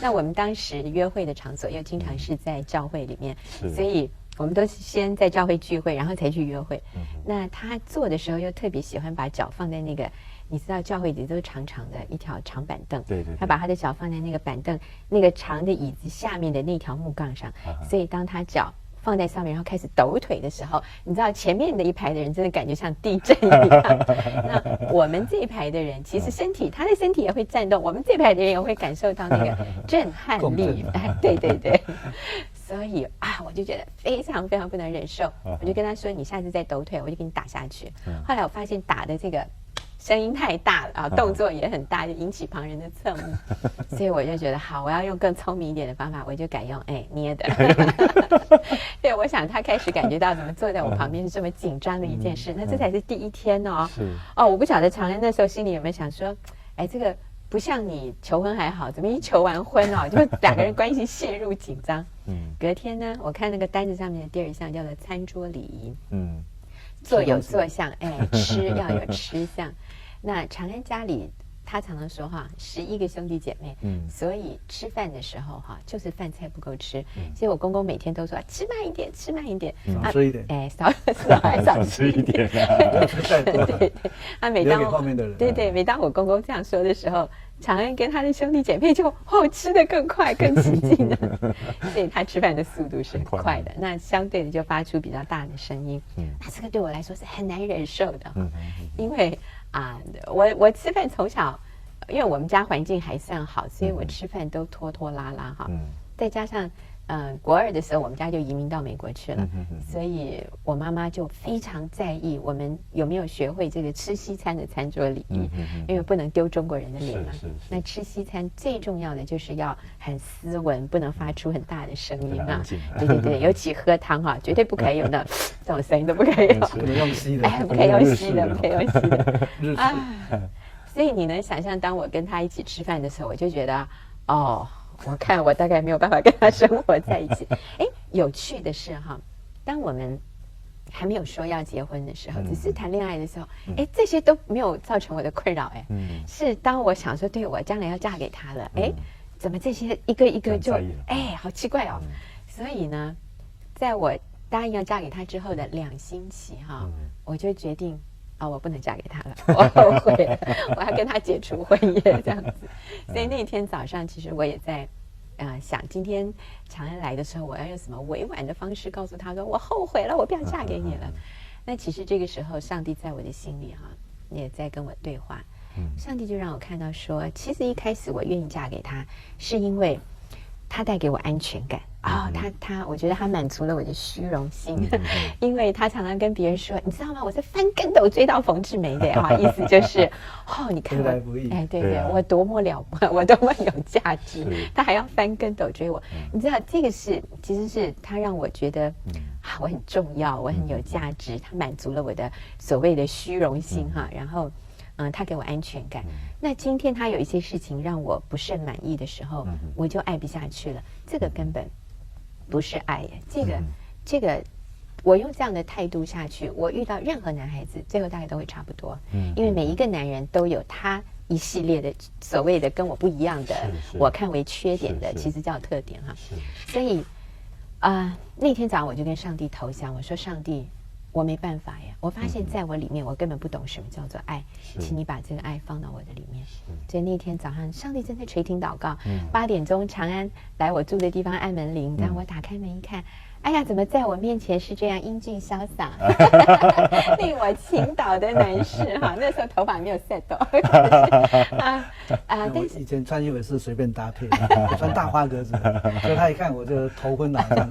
那我们当时约会的场所又经常是在教会里面，所以我们都是先在教会聚会，然后才去约会。那他坐的时候又特别喜欢把脚放在那个。你知道教会里都是长长的一条长板凳，对，他把他的脚放在那个板凳那个长的椅子下面的那条木杠上，所以当他脚放在上面，然后开始抖腿的时候，你知道前面的一排的人真的感觉像地震一样。那我们这一排的人其实他的身体也会颤动，我们这一排的人也会感受到那个震撼力。对。所以我就觉得非常非常不能忍受，我就跟他说：“你下次再抖腿，我就给你打下去。”后来我发现打的这个声音太大了动作也很大，就引起旁人的侧目，所以我就觉得好，我要用更聪明一点的方法，我就改用捏的。对，我想他开始感觉到怎么坐在我旁边是这么紧张的一件事，那这才是第一天哦。我不晓得常人那时候心里有没有想说，这个不像你求婚还好，怎么一求完婚就两个人关系陷入紧张。隔天呢，我看那个单子上面的第二项叫做餐桌礼仪。坐有坐相，吃要有吃相。那长安家里，他常常说11个兄弟姐妹，所以吃饭的时候就是饭菜不够吃，所以我公公每天都说吃慢一点，吃慢一点，少吃一点，少吃一点，对，每当后面的人，对，每当我公公这样说的时候，长安跟他的兄弟姐妹就吃得更快更起劲了，所以他吃饭的速度是很快的，那相对的就发出比较大的声音，那这个对我来说是很难忍受的，因为我吃饭从小，因为我们家环境还算好，所以我吃饭都拖拖拉拉再加上国2的时候，我们家就移民到美国去了，所以我妈妈就非常在意我们有没有学会这个吃西餐的餐桌礼仪，因为不能丢中国人的脸嘛。那吃西餐最重要的就是要很斯文，不能发出很大的声音对，尤其喝汤绝对不可以有那这种声音都不可以有，不能用吸的，不可以用吸的，不可以用吸的所以你能想象，当我跟他一起吃饭的时候，我就觉得我看我大概没有办法跟他生活在一起。有趣的是当我们还没有说要结婚的时候，只是谈恋爱的时候，哎，这些都没有造成我的困扰，哎，是当我想说，对我将来要嫁给他了，哎，怎么这些一个一个就，哎，好奇怪哦。所以呢，在我答应要嫁给他之后的2星期哈，我就决定我不能嫁给他了，我后悔了，我要跟他解除婚约这样子。所以那天早上，其实我也在。想今天长安来的时候，我要用什么委婉的方式告诉他说我后悔了，我不要嫁给你了。那其实这个时候，上帝在我的心里也在跟我对话。上帝就让我看到说，其实一开始我愿意嫁给他，是因为他带给我安全感。我觉得他满足了我的虚荣心，因为他常常跟别人说，你知道吗？我是翻跟斗追到冯志梅的意思就是，你看我，哎，对对，我多么了不，我多么有价值，他还要翻跟斗追我。你知道这个其实是他让我觉得，我很重要，我很有价值，他满足了我的所谓的虚荣心然后。他给我安全感。那今天他有一些事情让我不甚满意的时候，我就爱不下去了。这个根本不是爱耶，这个，我用这样的态度下去，我遇到任何男孩子，最后大概都会差不多。因为每一个男人都有他一系列的所谓的跟我不一样的，我看为缺点的，其实叫特点所以那天早上我就跟上帝投降，我说上帝。我没办法呀，我发现在我里面，我根本不懂什么叫做爱，请你把这个爱放到我的里面。所以那天早上，上帝正在垂听祷告，8点钟，长安来我住的地方按门铃，然后我打开门一看，哎呀，怎么在我面前是这样英俊潇洒、令我倾倒的男士那时候头发没有 set 但是以前穿衣服是随便搭配的，穿大花格子，所以他一看我就头昏脑胀。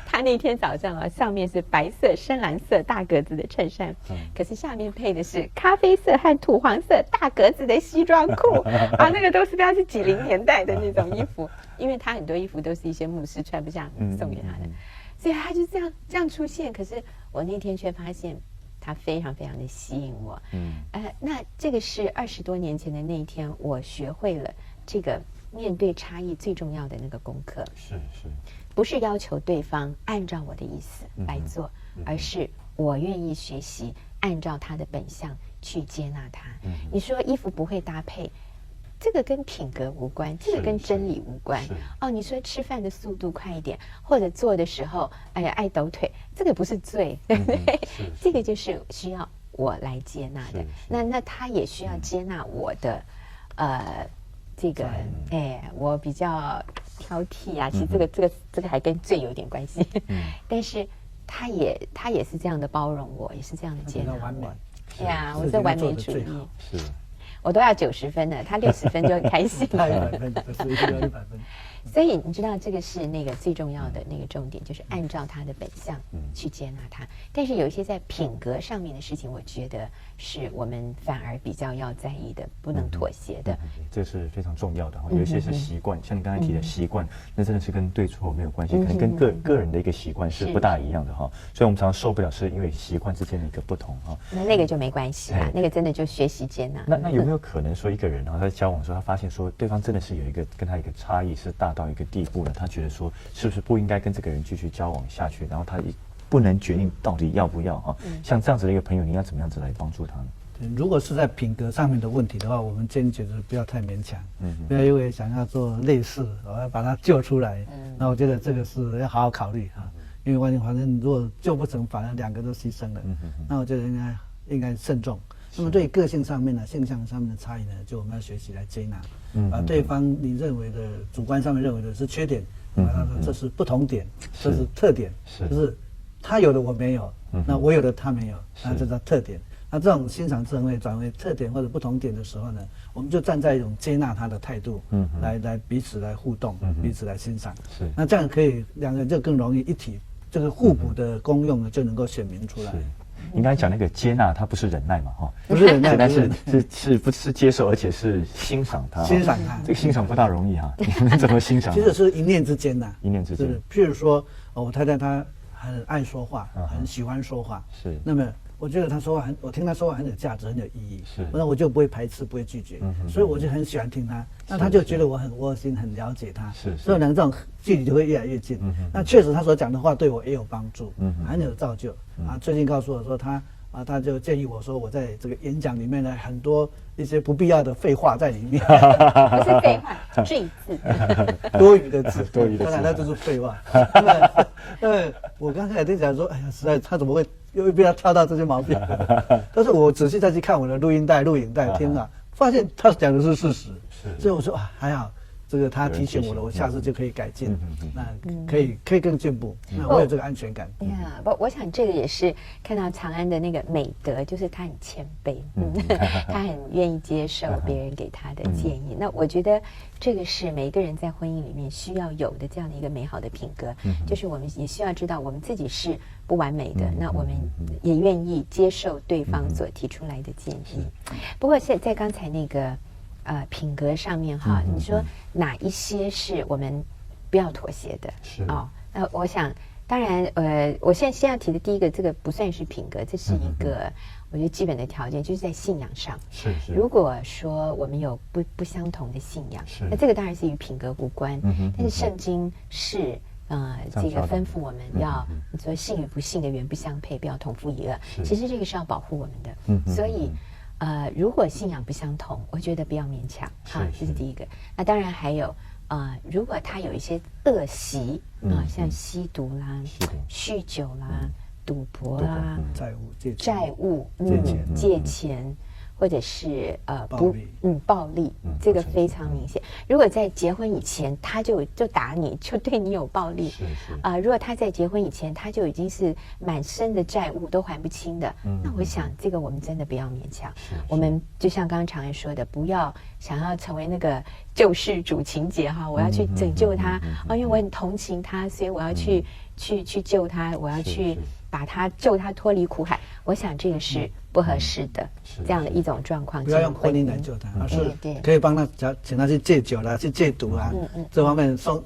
他那天早上上面是白色、深蓝色大格子的衬衫，可是下面配的是咖啡色和土黄色大格子的西装裤那个都是他是90年代的那种衣服，因为他很多衣服都是一些牧师穿不下送给他的。所以他就这样出现，可是我那天却发现他非常非常的吸引我。那这个是20多年前的那一天，我学会了这个面对差异最重要的那个功课。不是要求对方按照我的意思来做，而是我愿意学习按照他的本相去接纳他。你说衣服不会搭配。这个跟品格无关，这个跟真理无关。你说吃饭的速度快一点，或者做的时候，爱抖腿，这个不是罪，对不对？这个就是需要我来接纳的。那他也需要接纳我的，这个，我比较挑剔啊。其实这个还跟罪有点关系。但是他也是这样的包容我，也是这样的接纳我。呀，我是完美主义。我都要90分了，他60分就很开心。他100分，是100分。所以你知道，这个是那个最重要的那个重点，就是按照他的本相去接纳他。但是有一些在品格上面的事情，我觉得是我们反而比较要在意的，不能妥协的。这是非常重要的。有一些是习惯，像你刚才提的习惯，那真的是跟对错没有关系，可能跟个人的一个习惯是不大一样的所以我们常常受不了，是因为习惯之间的一个不同那个就没关系啦，那个真的就学习接纳。那有没有可能说一个人他在交往的时候，他发现说对方真的是有一个跟他一个差异是大到一个地步了，他觉得说是不是不应该跟这个人继续交往下去，然后他不能决定到底要不要像这样子的一个朋友，你要怎么样子来帮助他呢？如果是在品格上面的问题的话，我们坚决就是不要太勉强，不要因为想要做类似，我要把他救出来。那我觉得这个是要好好考虑因为反正如果救不成，反而2个都牺牲了。那我觉得应该慎重。那么对个性上面呢，性向上面的差异呢，就我们要学习来接纳，把对方你认为的主观上面认为的是缺点，把它说这是不同点，这是特点，就是他有的我没有，那我有的他没有，那这叫特点。那这种欣赏智慧转为特点或者不同点的时候呢，我们就站在一种接纳他的态度，来彼此来互动，彼此来欣赏。那这样可以2个人就更容易一体，这个互补的功用呢就能够显明出来。你刚才讲那个接纳，它不是忍耐嘛，不是忍耐，但是不是接受，而且是欣赏它。欣赏它，这个欣赏不大容易你们怎么欣赏？其实是一念之间一念之间。譬如说，我太太她很爱说话，很喜欢说话。那么我觉得他说话我听他说话很有价值，很有意义，是，那我就不会排斥，不会拒绝，所以我就很喜欢听他。那他就觉得我很窝心，很了解他，是，所以两个这种距离就会越来越近。那确实他所讲的话对我也有帮助，很有造就。最近告诉我说他就建议我说我在这个演讲里面呢，很多一些不必要的废话在里面，不是废话，赘字，多余的字，多余的字，当然那就是废话。因为我刚才在讲说，哎呀，实在他怎么会又被他挑到这些毛病？但是我仔细再去看我的录音带、录影带听啊，发现他讲的是事实，所以我说还好。这个他提醒我了，我下次就可以改进，那可以更进步，那我有这个安全感。我想这个也是看到长安的那个美德，就是他很谦卑，他很愿意接受别人给他的建议。那我觉得这个是每一个人在婚姻里面需要有的这样的一个美好的品格，就是我们也需要知道我们自己是不完美的，那我们也愿意接受对方所提出来的建议。不过在刚才那个。品格上面哈，你说哪一些是我们不要妥协的？是哦，那我想，当然，我现在先要提的第一个，这个不算是品格，这是一个我觉得基本的条件，就是在信仰上。是。如果说我们有不相同的信仰，那这个当然是与品格无关。但是圣经是这个吩咐我们要，你说信与不信的原不相配，不要同父异母。其实这个是要保护我们的，所以。如果信仰不相同，我觉得不要勉强哈，这是第一个。那当然还有如果他有一些恶习像吸毒啦、酗酒啦、赌博啦、债务、借钱。或者是暴力，这个非常明显。如果在结婚以前他就打你，就对你有暴力，如果他在结婚以前他就已经是满身的债务都还不清的，那我想这个我们真的不要勉强。我们就像刚刚常人说的，不要想要成为那个救世主情节哈，我要去拯救他因为我很同情他，所以我要去救他，我要去把他救他脱离苦海。我想这个是不合适的，这样的一种状况。不要用婚姻来救他，而是可以帮他请他去戒酒啦，去戒毒啦，这方面送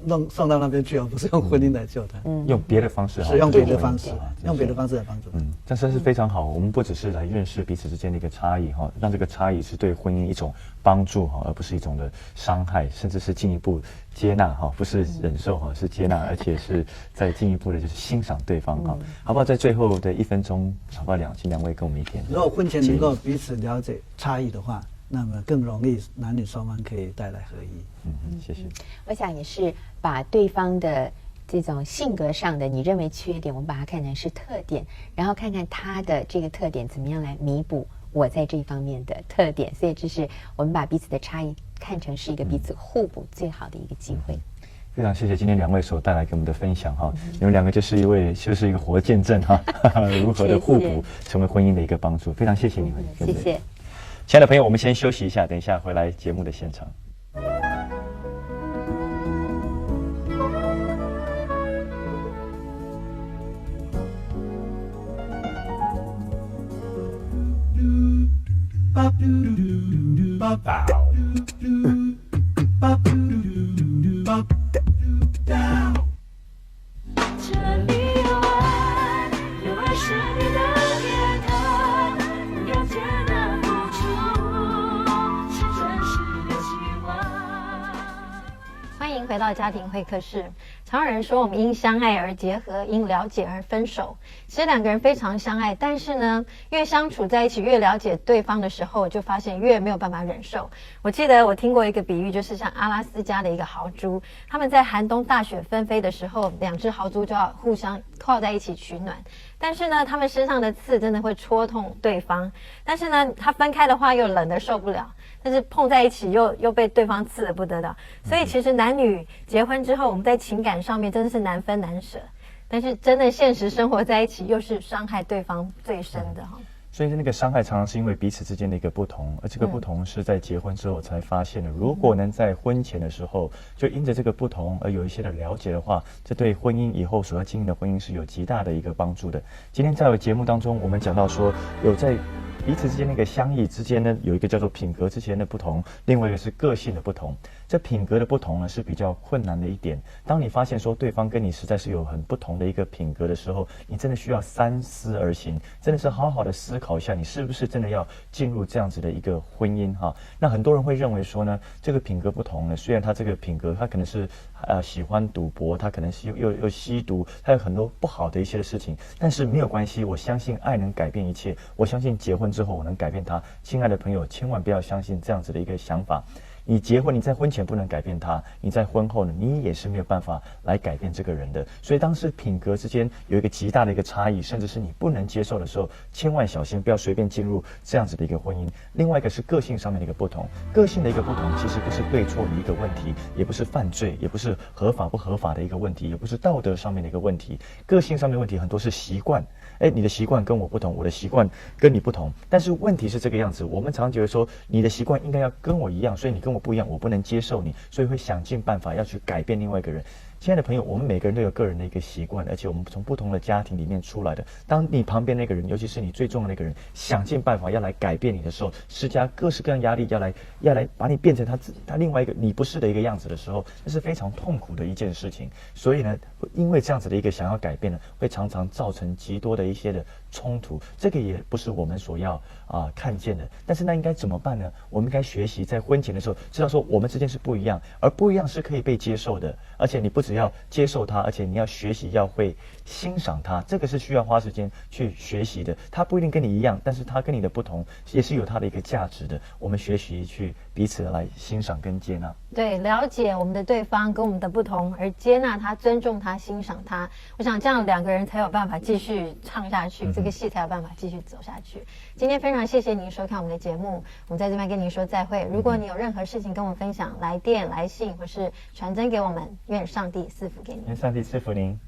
到那边去，而不是用婚姻来救他。用别的方式，是用别的方式，用别的方式来帮助。但是非常好。我们不只是来认识彼此之间的一个差异哈，让这个差异是对婚姻一种帮助哈，而不是一种的伤害，甚至是进一步接纳哈，不是忍受哈，是接纳，而且是再进一步的就是欣赏对方哈。好不好？在最后的1分钟，好不好？请两位跟我们一点。如果婚前能够彼此了解差异的话，那么更容易男女双方可以带来合一。谢谢。我想也是把对方的这种性格上的你认为缺点，我们把它看成是特点，然后看看他的这个特点怎么样来弥补我在这方面的特点。所以这是我们把彼此的差异看成是一个彼此互补最好的一个机会。非常谢谢今天两位所带来给我们的分享哈，你们两个就是一个活见证哈，如何的互补成为婚姻的一个帮助，非常谢谢你们，谢谢。亲爱的朋友，我们先休息一下，等一下回来节目的现场。这里有爱，有爱是你的天堂，不要艰难付出，是真实有希望。欢迎回到家庭会客室。常有人说我们因相爱而结合，因了解而分手。其实两个人非常相爱，但是呢，越相处在一起，越了解对方的时候，就发现越没有办法忍受。我记得我听过一个比喻，就是像阿拉斯加的一个豪猪，他们在寒冬大雪纷飞的时候，两只豪猪就要互相靠在一起取暖。但是呢，他们身上的刺真的会戳痛对方。但是呢，他分开的话又冷得受不了，但是碰在一起又被对方刺得不得了。所以其实男女结婚之后，我们在情感上面真的是难分难舍，但是真的现实生活在一起又是伤害对方最深的哈。所以那个伤害常常是因为彼此之间的一个不同，而这个不同是在结婚之后才发现的。如果能在婚前的时候就因着这个不同而有一些的了解的话，这对婚姻以后所要经营的婚姻是有极大的一个帮助的。今天在节目当中，我们讲到说有在彼此之间那个相异之间呢，有一个叫做品格之间的不同，另外一个是个性的不同。这品格的不同呢是比较困难的一点。当你发现说对方跟你实在是有很不同的一个品格的时候，你真的需要三思而行，真的是好好的思考一下，你是不是真的要进入这样子的一个婚姻哈？那很多人会认为说呢，这个品格不同呢，虽然他这个品格他可能是喜欢赌博，他可能是又吸毒，他有很多不好的一些事情，但是没有关系，我相信爱能改变一切，我相信结婚之后我能改变他。亲爱的朋友，千万不要相信这样子的一个想法。你结婚，你在婚前不能改变他，你在婚后呢，你也是没有办法来改变这个人的。所以当时品格之间有一个极大的一个差异，甚至是你不能接受的时候，千万小心，不要随便进入这样子的一个婚姻。另外一个是个性上面的一个不同，个性的一个不同，其实不是对错的一个问题，也不是犯罪，也不是合法不合法的一个问题，也不是道德上面的一个问题。个性上面的问题很多是习惯。你的习惯跟我不同，我的习惯跟你不同，但是问题是这个样子，我们常觉得说你的习惯应该要跟我一样，所以你跟我不一样，我不能接受你，所以会想尽办法要去改变另外一个人。亲爱的朋友，我们每个人都有个人的一个习惯，而且我们从不同的家庭里面出来的。当你旁边那个人，尤其是你最重要的那个人，想尽办法要来改变你的时候，施加各式各样压力，要来把你变成他另外一个你不是的一个样子的时候，那是非常痛苦的一件事情。所以呢，因为这样子的一个想要改变呢，会常常造成极多的一些的冲突，这个也不是我们所要看见的。但是那应该怎么办呢？我们应该学习在婚前的时候知道说我们之间是不一样，而不一样是可以被接受的，而且你不只要接受它，而且你要学习要会欣赏它，这个是需要花时间去学习的。它不一定跟你一样，但是它跟你的不同也是有它的一个价值的。我们学习去彼此来欣赏跟接纳。对，了解我们的对方跟我们的不同，而接纳他、尊重他、欣赏他。我想这样两个人才有办法继续唱下去，这个戏才有办法继续走下去。今天非常谢谢您收看我们的节目，我们在这边跟您说再会。如果你有任何事情跟我们分享，来电、来信或是传真给我们，愿上帝赐福给您。愿上帝赐福您。